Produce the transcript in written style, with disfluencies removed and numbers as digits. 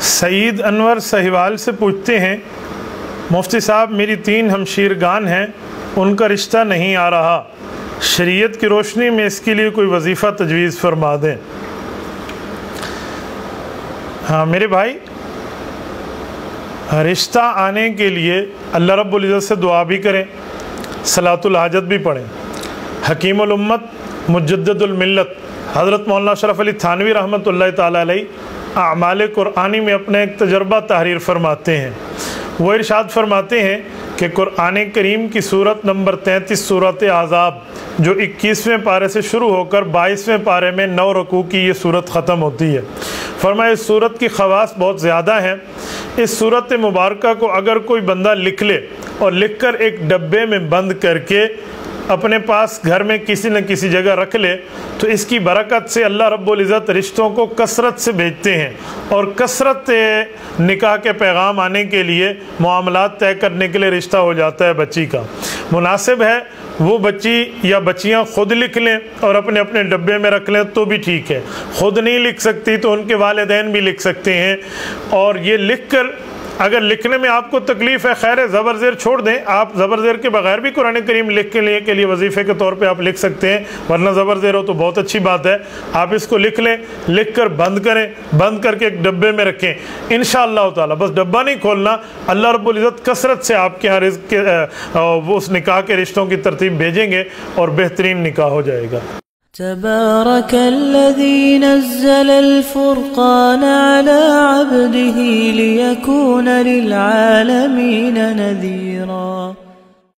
سعید انور سہیوال سے پوچھتے ہیں مفتی صاحب میری 3 ہمشیرگان ہیں، ان کا رشتہ نہیں آ رہا، شریعت کی روشنی میں اس کے لیے کوئی وظیفہ تجویز فرما دیں۔ ہاں میرے بھائی، رشتہ آنے کے لیے اللہ رب العزت سے دعا بھی کریں، صلاۃ الحاجت بھی پڑھیں۔ حکیم الامت مجدد الملت حضرت مولانا اشرف علی تھانوی رحمۃ اللہ تعالی علیہ اعمال قرآنی میں اپنا ایک تجربہ تحریر فرماتے ہیں۔ وہ ارشاد فرماتے ہیں کہ قرآن کریم کی سورت نمبر 33 سورت احزاب جو 21ویں پارے سے شروع ہو کر 22ویں پارے میں 9 رکوع کی یہ سورت ختم ہوتی ہے۔ فرمایا اس سورت کی خواص بہت زیادہ ہیں۔ اس سورت مبارکہ کو اگر کوئی بندہ لکھ لے اور لکھ کر ایک ڈبے میں بند کر کے اپنے پاس گھر میں کسی نہ کسی جگہ رکھ لے تو اس کی برکت سے اللہ رب العزت رشتوں کو کثرت سے بھیجتے ہیں، اور کثرت نکاح کے پیغام آنے کے لیے، معاملات طے کرنے کے لیے رشتہ ہو جاتا ہے بچی کا۔ مناسب ہے وہ بچی یا بچیاں خود لکھ لیں اور اپنے اپنے ڈبے میں رکھ لیں تو بھی ٹھیک ہے۔ خود نہیں لکھ سکتی تو ان کے والدین بھی لکھ سکتے ہیں، اور یہ لکھ کر اگر لکھنے میں آپ کو تکلیف ہے خیر ہے، زبر زیر چھوڑ دیں، آپ زبر زیر کے بغیر بھی قرآن کریم لکھ کے لیے وظیفے کے طور پہ آپ لکھ سکتے ہیں، ورنہ زبر زیر ہو تو بہت اچھی بات ہے۔ آپ اس کو لکھ لیں، لکھ کر بند کریں، بند کر کے ایک ڈبے میں رکھیں انشاءاللہ تعالی۔ بس ڈبہ نہیں کھولنا، اللہ رب العزت کثرت سے آپ کے یہاں رزق کے اس نکاح کے رشتوں کی ترتیب بھیجیں گے اور بہترین نکاح ہو جائے گا۔ تبارك الذي نزل الفرقان على عبده ليكون للعالمين نذيرا